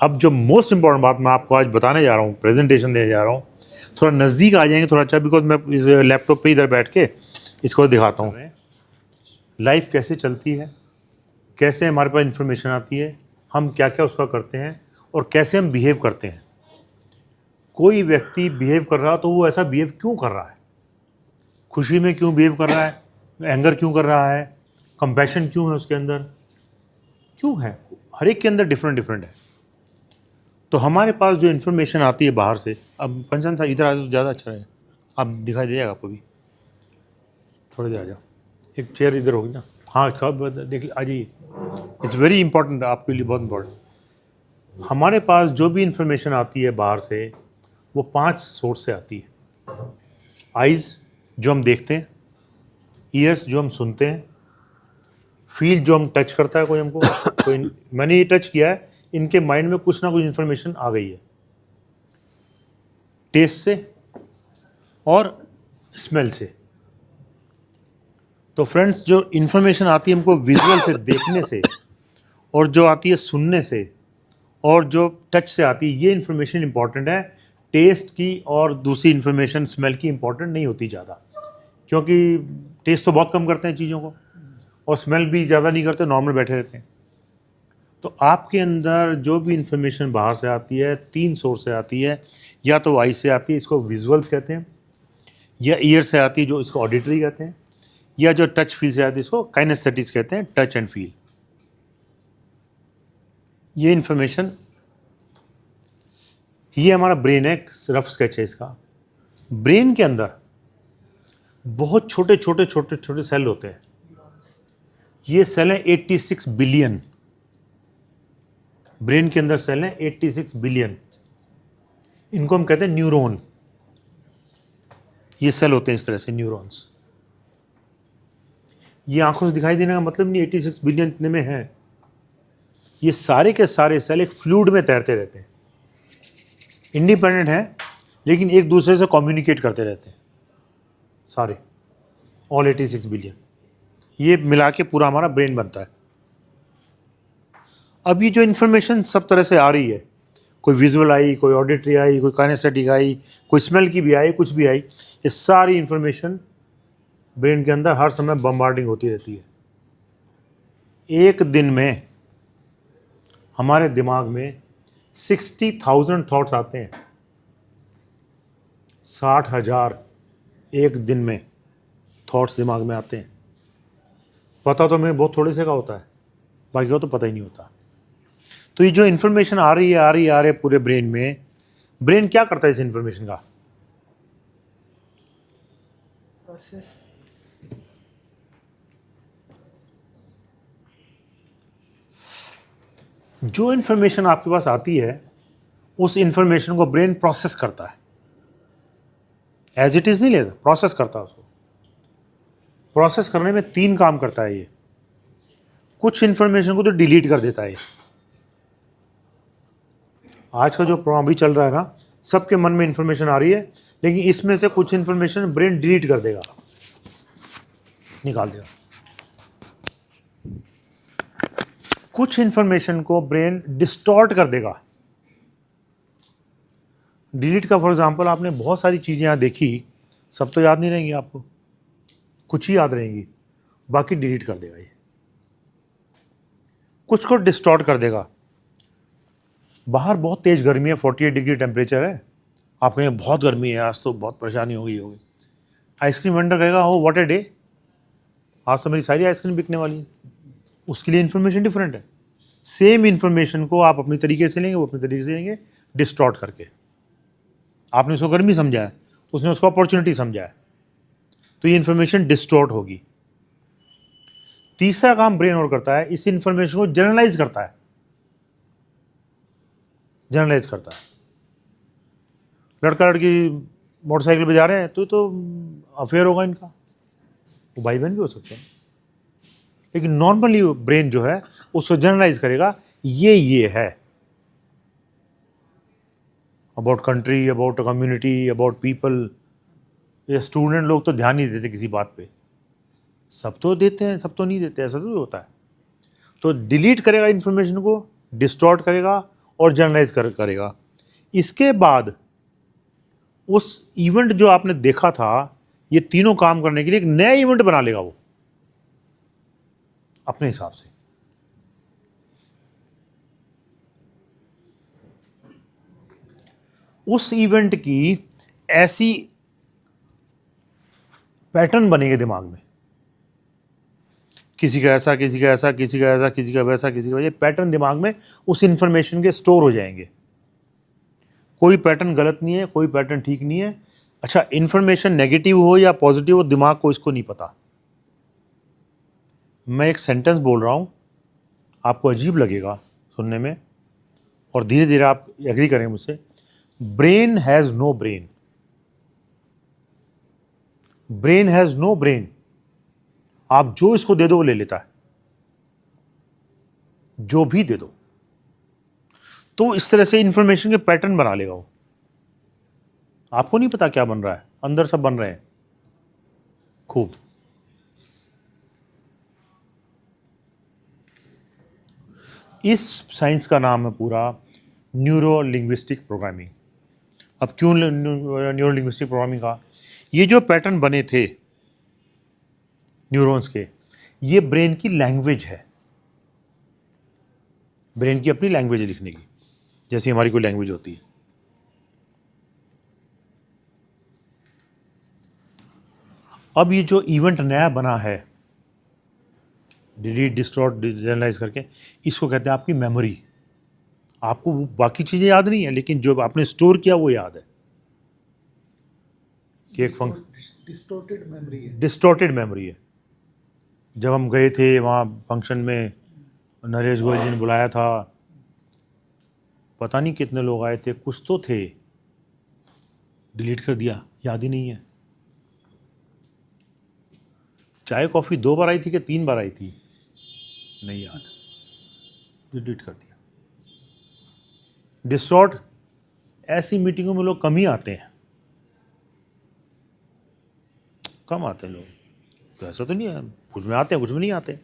अब जो most important बात मैं आपको आज बताने जा रहा हूँ, प्रेजेंटेशन देने जा रहा हूँ, थोड़ा नज़दीक आ जाएंगे थोड़ा अच्छा, बिकॉज मैं इस लैपटॉप पे इधर बैठ के इसको दिखाता हूँ। लाइफ कैसे चलती है, कैसे हमारे पास इंफॉर्मेशन आती है, हम क्या क्या उसका करते हैं और कैसे हम बिहेव करते हैं। कोई व्यक्ति बिहेव कर रहा तो वो ऐसा बिहेव क्यों कर रहा है, खुशी में क्यों बिहेव कर रहा है, एंगर क्यों कर रहा है, कंपैशन क्यों है उसके अंदर, क्यों है, हर एक के अंदर डिफरेंट डिफरेंट है। तो हमारे पास जो इन्फॉर्मेशन आती है बाहर से, अब पंचन साहब इधर आ जाओ तो ज़्यादा अच्छा है, आप दिखाई दे जाएगा आपको भी, थोड़ी देर आ जाओ, एक चेयर इधर होगी ना, हाँ कब देख आ जाइए, इट्स वेरी इंपॉर्टेंट आपके लिए, बहुत इंपॉर्टेंट। हमारे पास जो भी इंफॉर्मेशन आती है बाहर से वो 5 सोर्स से आती है। आइज़ जो हम देखते हैं, ईयर्स जो हम सुनते हैं, फील जो हम टच करता है कोई हमको कोई मैंने ये टच किया है, इनके माइंड में कुछ ना कुछ इन्फॉर्मेशन आ गई है, टेस्ट से और स्मेल से। तो फ्रेंड्स जो इन्फॉर्मेशन आती है हमको विजुअल से देखने से, और जो आती है सुनने से, और जो टच से आती है, ये इन्फॉर्मेशन इंपॉर्टेंट है। टेस्ट की और दूसरी इन्फॉर्मेशन स्मेल की इंपॉर्टेंट नहीं होती ज़्यादा, क्योंकि टेस्ट तो बहुत कम करते हैं चीज़ों को और स्मेल भी ज़्यादा नहीं करते, नॉर्मल बैठे रहते हैं। तो आपके अंदर जो भी इंफॉर्मेशन बाहर से आती है 3 सोर्स से आती है, या तो आई से आती है, इसको विजुअल्स कहते हैं, या ईयर से आती है जो इसको ऑडिटरी कहते हैं, या जो टच फील से आती है इसको काइनेस्थेटिक्स कहते हैं, टच एंड फील। ये इंफॉर्मेशन, ये हमारा ब्रेन है, रफ स्केच है इसका। ब्रेन के अंदर बहुत छोटे छोटे छोटे छोटे सेल होते हैं, ये सेल हैं 86 बिलियन। ब्रेन के अंदर सेल हैं 86 बिलियन, इनको हम कहते हैं न्यूरॉन। ये सेल होते हैं इस तरह से, न्यूरॉन्स। ये आंखों से दिखाई देने का मतलब नहीं 86 बिलियन इतने में है, ये सारे के सारे सेल एक फ्लूइड में तैरते रहते हैं, इंडिपेंडेंट हैं लेकिन एक दूसरे से कम्युनिकेट करते रहते हैं सारे, ऑल 86 बिलियन। ये मिला के पूरा हमारा ब्रेन बनता है। अब ये जो इन्फॉर्मेशन सब तरह से आ रही है, कोई विजुअल आई, कोई ऑडिटरी आई, कोई काइनेस्थेटिक आई, कोई स्मेल की भी आई, कुछ भी आई, ये सारी इन्फॉर्मेशन ब्रेन के अंदर हर समय बम्बार्डिंग होती रहती है। एक दिन में हमारे दिमाग में 60,000 थॉट्स आते हैं, 60,000 एक दिन में थॉट्स दिमाग में आते हैं। पता तो हमें बहुत थोड़े से का होता है, बाकी को तो पता ही नहीं होता। तो ये जो इन्फॉर्मेशन आ रही है पूरे ब्रेन में, ब्रेन क्या करता है इस इन्फॉर्मेशन का? प्रोसेस। जो इन्फॉर्मेशन आपके पास आती है उस इन्फॉर्मेशन को ब्रेन प्रोसेस करता है, एज इट इज नहीं लेता, प्रोसेस करता है उसको। प्रोसेस करने में 3 काम करता है ये। कुछ इन्फॉर्मेशन को तो डिलीट कर देता है। आज का जो प्रोग्राम भी चल रहा है ना, सबके मन में इन्फॉर्मेशन आ रही है, लेकिन इसमें से कुछ इन्फॉर्मेशन ब्रेन डिलीट कर देगा, निकाल देगा। कुछ इन्फॉर्मेशन को ब्रेन डिस्टॉर्ट कर देगा। डिलीट का फॉर एग्जांपल, आपने बहुत सारी चीज़ें यहाँ देखी, सब तो याद नहीं रहेंगी आपको, कुछ ही याद रहेंगी, बाकी डिलीट कर देगा ये। कुछ को डिस्टॉर्ट कर देगा। बाहर बहुत तेज़ गर्मी है, 48 डिग्री टेम्परेचर है, आप कहेंगे बहुत गर्मी है आज तो, बहुत परेशानी हो गई होगी। आइसक्रीम वेंडर कहेगा हो व्हाट ए डे, आज तो मेरी सारी आइसक्रीम बिकने वाली है। उसके लिए इन्फॉर्मेशन डिफरेंट है। सेम इन्फॉर्मेशन को आप अपनी तरीके से लेंगे, वो अपने तरीके से लेंगे, डिस्टॉर्ट करके। आपने उसको गर्मी समझा है, उसने उसको अपॉर्चुनिटी समझा है, तो ये इन्फॉर्मेशन डिस्टॉर्ट होगी। तीसरा काम ब्रेन और करता है, इस इन्फॉर्मेशन को जनरलाइज करता है। जनरलाइज करता है। लड़का लड़की मोटरसाइकिल पे जा रहे हैं तो अफेयर होगा इनका, वो भाई बहन भी हो सकते हैं, लेकिन नॉर्मली ब्रेन जो है उसको जनरलाइज करेगा, ये है about country, about community, about people. ये स्टूडेंट लोग तो ध्यान नहीं देते किसी बात पे, सब तो देते हैं, सब तो नहीं देते, ऐसा तो होता है। तो डिलीट करेगा इन्फॉर्मेशन को, डिस्टॉर्ट करेगा और जनरलाइज करेगा। इसके बाद उस इवेंट जो आपने देखा था, ये तीनों काम करने के लिए एक नया इवेंट बना लेगा वो अपने हिसाब से। उस इवेंट की ऐसी पैटर्न बनेंगे दिमाग में, किसी का ऐसा, किसी का ऐसा, किसी का ऐसा, किसी का वैसा, किसी का वैसा, ये पैटर्न दिमाग में उस इंफॉर्मेशन के स्टोर हो जाएंगे। कोई पैटर्न गलत नहीं है, कोई पैटर्न ठीक नहीं है। अच्छा, इंफॉर्मेशन नेगेटिव हो या पॉजिटिव हो, दिमाग को इसको नहीं पता। मैं एक सेंटेंस बोल रहा हूं, आपको अजीब लगेगा सुनने में और धीरे धीरे आप एग्री करेंगे मुझसे। Brain has no brain, brain has no brain. आप जो इसको दे दो वो ले लेता है, जो भी दे दो। तो इस तरह से इंफॉर्मेशन के पैटर्न बना लेगा वो। आपको नहीं पता क्या बन रहा है, अंदर सब बन रहे हैं खूब। इस साइंस का नाम है पूरा न्यूरो लिंग्विस्टिक प्रोग्रामिंग। अब क्यों न्यूरो लिंग्विस्टिक प्रोग्रामिंग का? ये जो पैटर्न बने थे न्यूरॉन्स के, ये ब्रेन की लैंग्वेज है। ब्रेन की अपनी लैंग्वेज है लिखने की, जैसी हमारी कोई लैंग्वेज होती है। अब ये जो इवेंट नया बना है, डिलीट, डिस्टॉर्ट, जनरलाइज करके, इसको कहते हैं आपकी मेमोरी। आपको वो बाकी चीज़ें याद नहीं है, लेकिन जो आपने स्टोर किया वो याद है। कि एक डिस्टोर्टेड मेमोरी है। डिस्टॉर्टेड मेमोरी है। जब हम गए थे वहाँ फंक्शन में, नरेश गोयल जी ने बुलाया था, पता नहीं कितने लोग आए थे, कुछ तो थे, डिलीट कर दिया, याद ही नहीं है। चाय कॉफ़ी 2 बार आई थी कि 3 बार आई थी, नहीं याद, डिलीट कर दिया। डिस्टॉर्ट, ऐसी मीटिंगों में लोग कम ही आते हैं, कम आते हैं लोग, तो ऐसा तो नहीं है, कुछ में आते हैं, कुछ में नहीं आते।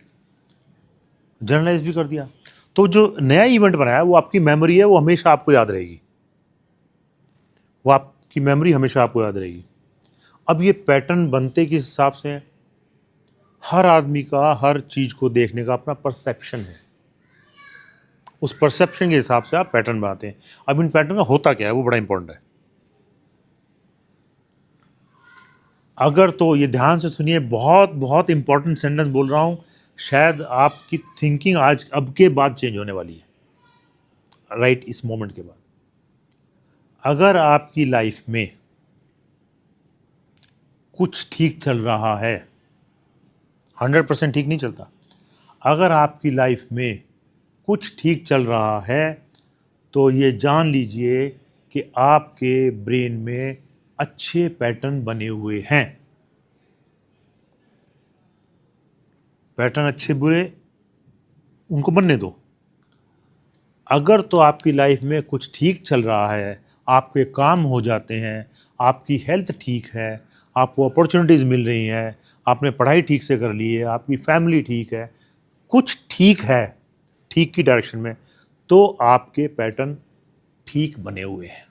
जर्नलाइज भी कर दिया। तो जो नया इवेंट बनाया वो आपकी मेमोरी है, वो हमेशा आपको याद रहेगी, वो आपकी मेमोरी हमेशा आपको याद रहेगी। अब ये पैटर्न बनते किस हिसाब से हैं? हर आदमी का हर चीज़ को देखने का अपना परसेप्शन है, उस परसेप्शन के हिसाब से आप पैटर्न बनाते हैं। अब इन पैटर्न का होता क्या है, वो बड़ा इंपॉर्टेंट है। अगर तो ये ध्यान से सुनिए, बहुत बहुत इंपॉर्टेंट सेंटेंस बोल रहा हूँ, शायद आपकी थिंकिंग आज अब के बाद चेंज होने वाली है, राइट इस मोमेंट के बाद। अगर आपकी लाइफ में कुछ ठीक चल रहा है, 100% ठीक नहीं चलता, अगर आपकी लाइफ में कुछ ठीक चल रहा है, तो ये जान लीजिए कि आपके ब्रेन में अच्छे पैटर्न बने हुए हैं। पैटर्न अच्छे बुरे उनको बनने दो। अगर तो आपकी लाइफ में कुछ ठीक चल रहा है, आपके काम हो जाते हैं, आपकी हेल्थ ठीक है, आपको अपॉर्चुनिटीज़ मिल रही हैं, आपने पढ़ाई ठीक से कर ली है, आपकी फैमिली ठीक है, कुछ ठीक है, ठीक की डायरेक्शन में, तो आपके पैटर्न ठीक बने हुए हैं,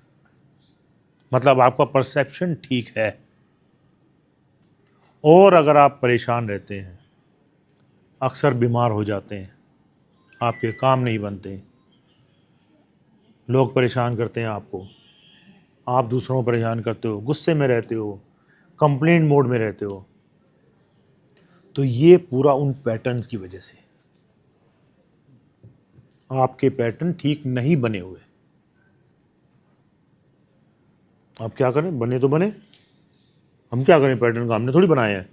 मतलब आपका परसेप्शन ठीक है। और अगर आप परेशान रहते हैं, अक्सर बीमार हो जाते हैं, आपके काम नहीं बनते, लोग परेशान करते हैं आपको, आप दूसरों को परेशान करते हो, गुस्से में रहते हो, कंप्लेंट मोड में रहते हो, तो ये पूरा उन पैटर्न्स की वजह से। आपके पैटर्न ठीक नहीं बने हुए। आप क्या करें, बने तो बने, हम क्या करें पैटर्न का, हमने थोड़ी बनाया है,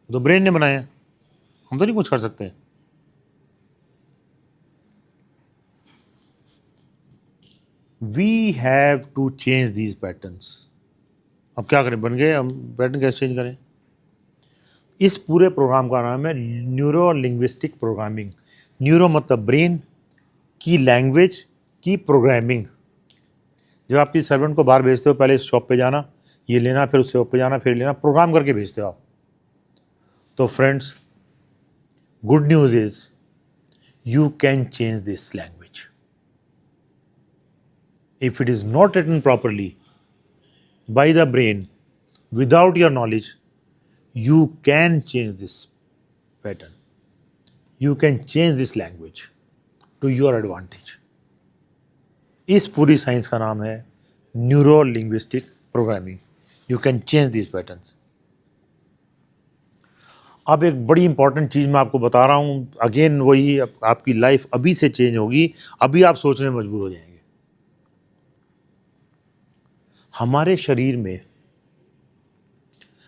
तो ब्रेन ने बनाया है, हम तो नहीं कुछ कर सकते हैं। We have to change these patterns. अब क्या करें, बन गए, हम पैटर्न कैसे चेंज करें? इस पूरे प्रोग्राम का नाम है न्यूरो लिंग्विस्टिक प्रोग्रामिंग। न्यूरो मतलब ब्रेन, की लैंग्वेज, की प्रोग्रामिंग। जब आप किसी सर्वेंट को बाहर भेजते हो, पहले इस शॉप पे जाना, ये लेना, फिर उस शॉप पे जाना, फिर लेना, प्रोग्राम करके भेजते हो आप। तो friends, good news is you can change this language. If it is not written properly by the brain, without your knowledge, you can change this pattern. You can change this language to your advantage. इस पूरी science का नाम है neuro linguistic programming. You can change this patterns. अब एक बड़ी important चीज़ मैं आपको बता रहा हूँ. अगेन वही, आपकी लाइफ अभी से चेंज होगी. अभी आप सोचने में मजबूर हो जाएंगे. हमारे शरीर में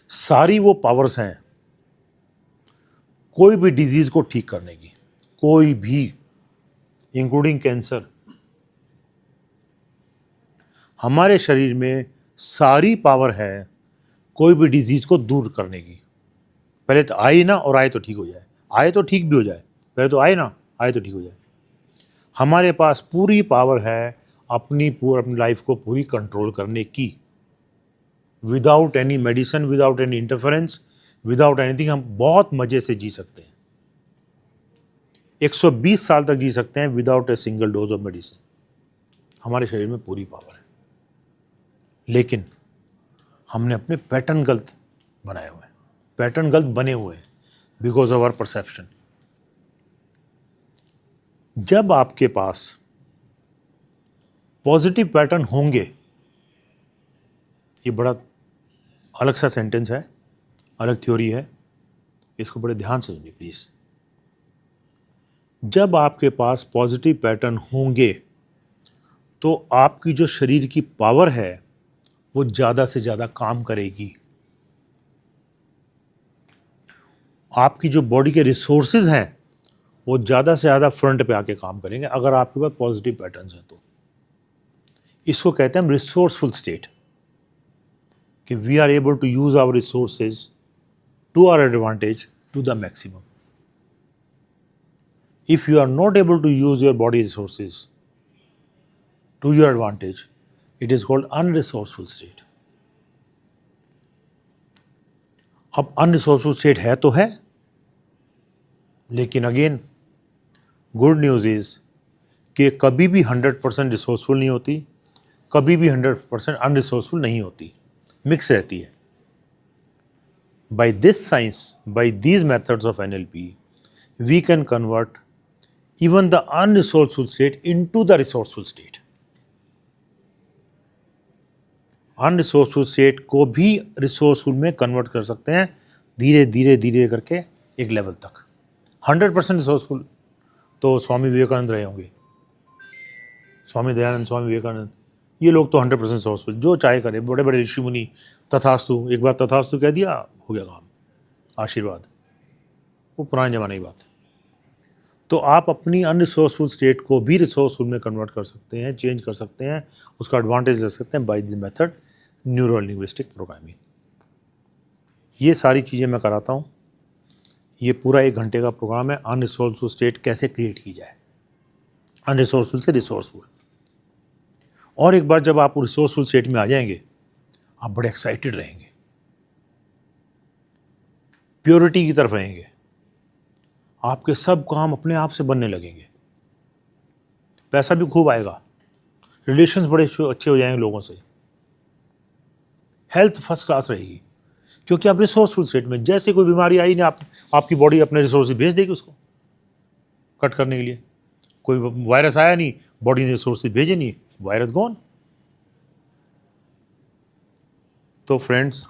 सारी वो पावर्स हैं कोई भी डिजीज को ठीक करने की. कोई भी, इंक्लूडिंग कैंसर. हमारे शरीर में सारी पावर है कोई भी डिजीज को दूर करने की. पहले तो आए ना, और आए तो ठीक हो जाए. आए तो ठीक भी हो जाए. पहले तो आए ना, आए तो ठीक हो जाए. हमारे पास पूरी पावर है अपनी लाइफ को पूरी कंट्रोल करने की. Without any medicine, without any interference, without anything हम बहुत मजे से जी सकते हैं. 120 साल तक जी सकते हैं without a single dose of medicine. हमारे शरीर में पूरी पावर है. लेकिन हमने अपने पैटर्न गलत बनाए हुए हैं. पैटर्न गलत बने हुए हैं बिकॉज ऑफ आवर परसेप्शन. जब आपके पास पॉजिटिव पैटर्न होंगे, ये बड़ा अलग सा सेंटेंस है, अलग थ्योरी है, इसको बड़े ध्यान से सुनिए प्लीज. जब आपके पास पॉजिटिव पैटर्न होंगे तो आपकी जो शरीर की पावर है वो ज़्यादा से ज़्यादा काम करेगी. आपकी जो बॉडी के रिसोर्सेज हैं वो ज़्यादा से ज़्यादा फ्रंट पे आके काम करेंगे अगर आपके पास पॉजिटिव पैटर्न्स हैं तो. इसको कहते हैं रिसोर्सफुल स्टेट, कि we are able to use our resources to our advantage to the maximum. If you are not able to use your body resources to your advantage, it is called unresourceful state. अब unresourceful state है तो है, लेकिन again good news is कि कभी भी 100% resourceful नहीं होती, कभी भी 100% अनरिसोर्सफुल नहीं होती, मिक्स रहती है. By this science, by these methods of NLP, we can convert even the unresourceful state into the resourceful state. Unresourceful state को भी रिसोर्सफुल में कन्वर्ट कर सकते हैं धीरे धीरे धीरे करके एक लेवल तक. 100% रिसोर्सफुल तो स्वामी विवेकानंद रहे होंगे, स्वामी दयानंद, स्वामी विवेकानंद, ये लोग तो 100% रिसोर्सफुल, जो चाहे करे. बड़े बड़े ऋषि मुनि तथास्तु, एक बार तथास्तु कह दिया, हो गया काम, आशीर्वाद. वो पुराने ज़माने की बात है. तो आप अपनी अनरिसोर्सफुल स्टेट को भी रिसोर्सफुल में कन्वर्ट कर सकते हैं, चेंज कर सकते हैं, उसका एडवांटेज ले सकते हैं by this method neuro linguistic programming. ये सारी चीज़ें मैं कराता हूँ. ये पूरा 1 घंटे का प्रोग्राम है, अनरिसोर्सफुल स्टेट कैसे क्रिएट की जाए, अनरिसोर्सफुल से रिसोर्सफुल. और एक बार जब आप रिसोर्सफुल स्टेट में आ जाएंगे, आप बड़े एक्साइटेड रहेंगे, प्योरिटी की तरफ रहेंगे. आपके सब काम अपने आप से बनने लगेंगे, पैसा भी खूब आएगा, रिलेशंस बड़े अच्छे हो जाएंगे लोगों से, हेल्थ फर्स्ट क्लास रहेगी, क्योंकि आप रिसोर्सफुल स्टेट में. जैसे कोई बीमारी आई ना, आपकी बॉडी अपने रिसोर्सेज भेज देगी उसको कट करने के लिए. कोई वायरस आया नहीं, बॉडी ने रिसोर्सेज भेजे नहीं, वायरस गॉन. तो फ्रेंड्स,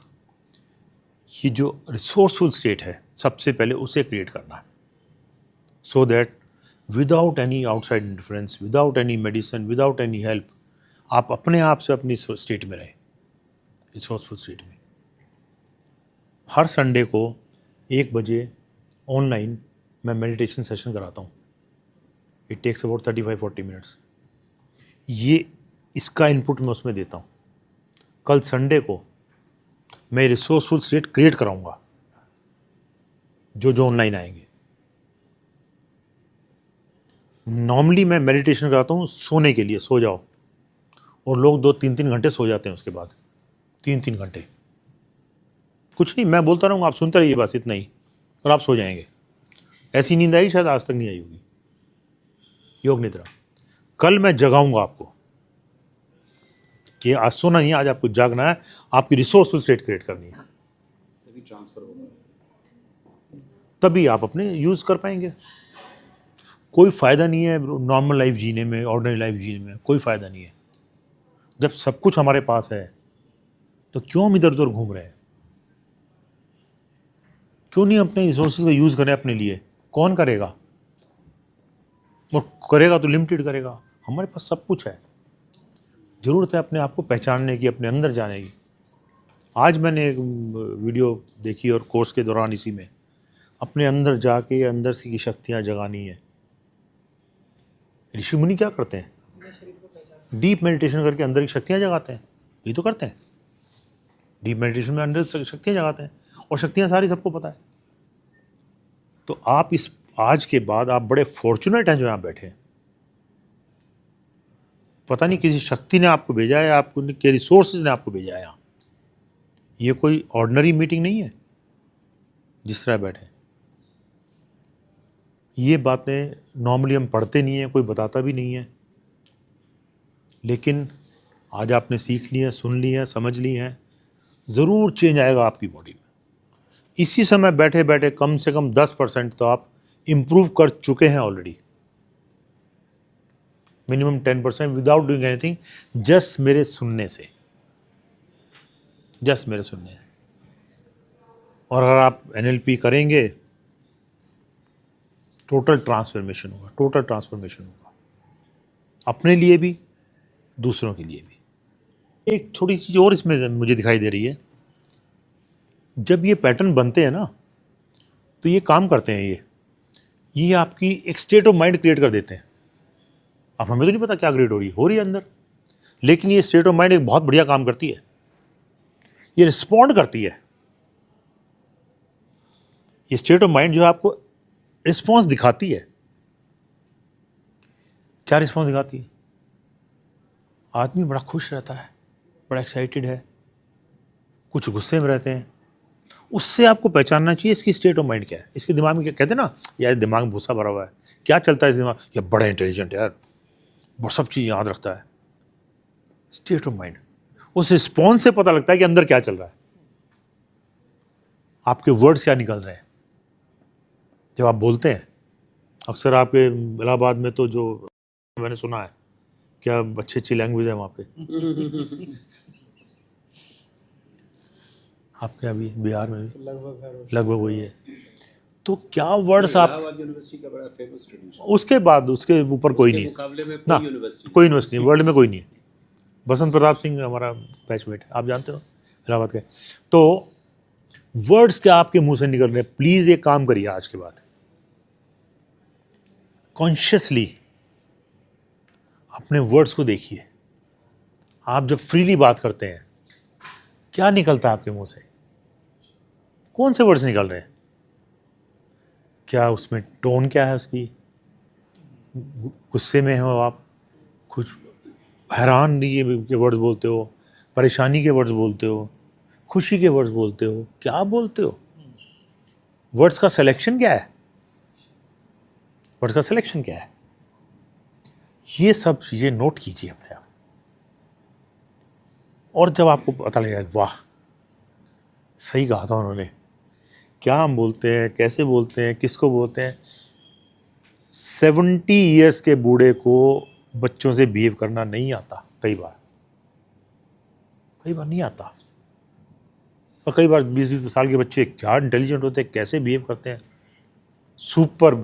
ये जो रिसोर्सफुल स्टेट है, सबसे पहले उसे क्रिएट करना है, so that without any outside interference, without any medicine, without any help, आप अपने आप से अपनी स्टेट में रहें, रिसोर्सफुल स्टेट में. हर संडे को 1 बजे ऑनलाइन मैं मेडिटेशन सेशन कराता हूँ. It takes about 35-40 minutes. ये इसका इनपुट मैं उसमें देता हूँ. कल संडे को मैं रिसोर्सफुल स्टेट क्रिएट कराऊंगा जो ऑनलाइन आएंगे. नॉर्मली मैं मेडिटेशन कराता हूँ सोने के लिए, सो जाओ, और लोग 2-3 घंटे सो जाते हैं. उसके बाद 3 घंटे कुछ नहीं, मैं बोलता रहूँगा, आप सुनते रहिए, बस इतना ही, और आप सो जाएंगे. ऐसी नींद आई शायद आज तक नहीं आई होगी. योग निद्रा. कल मैं जगाऊंगा आपको, कि आज सोना नहीं है, आज आपको जागना है, आपकी रिसोर्सफुल स्टेट क्रिएट करनी है, तभी ट्रांसफर होगा। तभी आप अपने यूज़ कर पाएंगे। कोई फ़ायदा नहीं है नॉर्मल लाइफ जीने में, ऑर्डिनरी लाइफ जीने में, कोई फ़ायदा नहीं है। जब सब कुछ हमारे पास है तो क्यों हम इधर उधर घूम रहे हैं? क्यों नहीं अपने रिसोर्सेज का यूज़ करें अपने लिए? कौन करेगा? और करेगा तो लिमिटेड करेगा। हमारे पास सब कुछ है, ज़रूरत है अपने आप को पहचानने की, अपने अंदर जाने की। आज मैंने एक वीडियो देखी और कोर्स के दौरान इसी में अपने अंदर जाके अंदर से की शक्तियाँ जगानी है। ऋषि मुनि क्या करते हैं? डीप मेडिटेशन करके अंदर की शक्तियाँ जगाते हैं, ये तो करते हैं। डीप मेडिटेशन में अंदर से शक्तियाँ जगाते हैं, और शक्तियाँ सारी सबको पता है। तो आप इस आज के बाद आप बड़े फॉर्चुनेट हैं जो यहाँ बैठे हैं। पता नहीं किसी शक्ति ने आपको भेजा है, आपको के रिसोर्सेज ने आपको भेजा है यहाँ। ये कोई ऑर्डिनरी मीटिंग नहीं है जिस तरह बैठे। ये बातें नॉर्मली हम पढ़ते नहीं हैं, कोई बताता भी नहीं है, लेकिन आज आपने सीख ली है, सुन ली है, समझ ली है, ज़रूर चेंज आएगा आपकी बॉडी में। इसी समय बैठे बैठे कम से कम 10% तो आप इम्प्रूव कर चुके हैं already. Minimum 10% without doing anything, just मेरे सुनने से, जस्ट मेरे सुनने से। और अगर आप NLP करेंगे, टोटल ट्रांसफॉर्मेशन होगा, टोटल ट्रांसफॉर्मेशन होगा, अपने लिए भी, दूसरों के लिए भी। एक छोटी चीज़ और इसमें मुझे दिखाई दे रही है, जब ये पैटर्न बनते हैं ना, तो ये काम करते हैं, ये आपकी एक स्टेट ऑफ माइंड क्रिएट कर देते हैं। अब हमें तो नहीं पता क्या क्रिएट हो रही है अंदर, लेकिन ये स्टेट ऑफ माइंड एक बहुत बढ़िया काम करती है। ये रिस्पॉन्ड करती है। ये स्टेट ऑफ माइंड जो है आपको रिस्पॉन्स दिखाती है। क्या रिस्पॉन्स दिखाती है? आदमी बड़ा खुश रहता है, बड़ा एक्साइटेड है, कुछ गुस्से में रहते हैं। उससे आपको पहचानना चाहिए इसकी स्टेट ऑफ माइंड क्या है। इसके दिमाग में क्या कहते हैं ना, यार दिमाग में भूसा भरा हुआ है, क्या चलता है इस दिमाग? यार बड़ा इंटेलिजेंट है यार, बहुत सब चीज़ याद रखता है। स्टेट ऑफ माइंड, उस रिस्पॉन्स से पता लगता है कि अंदर क्या चल रहा है, आपके वर्ड्स क्या निकल रहे हैं जब आप बोलते हैं। अक्सर आपके इलाहाबाद में तो जो मैंने सुना है, क्या अच्छी अच्छी लैंग्वेज है वहाँ पे। आपके अभी बिहार में भी लगभग वही है। तो क्या वर्ड्स आप, इलाहाबाद यूनिवर्सिटी का बड़ा फेमस ट्रेडिशन। उसके बाद उसके ऊपर कोई नहीं है मुकाबले में ना, कोई यूनिवर्सिटी कोई यूनिवर्सिटी नहीं, वर्ल्ड में कोई नहीं है। बसंत प्रताप सिंह हमारा बैचमेट है, आप जानते हो, इलाहाबाद के। तो वर्ड्स क्या आपके मुंह से निकल रहे हैं, प्लीज़ एक काम करिए आज के बाद, कॉन्शियसली अपने वर्ड्स को देखिए। आप जब फ्रीली बात करते हैं, क्या निकलता है आपके मुंह से? कौन से वर्ड्स निकल रहे हैं? क्या उसमें टोन क्या है उसकी? गुस्से में हो आप, कुछ हैरान के वर्ड्स बोलते हो, परेशानी के वर्ड्स बोलते हो, खुशी के वर्ड्स बोलते हो, क्या बोलते हो? वर्ड्स का सिलेक्शन क्या है? वर्ड्स का सिलेक्शन क्या है? ये सब चीज़ें नोट कीजिए अपने आप। और जब आपको पता लगेगा, वाह सही कहा था उन्होंने, क्या हम बोलते हैं, कैसे बोलते हैं, किसको बोलते हैं। 70 ईयर्स के बूढ़े को बच्चों से बिहेव करना नहीं आता, कई बार नहीं आता। और कई बार 20 साल के बच्चे क्या इंटेलिजेंट होते हैं, कैसे बिहेव करते हैं, सुपर।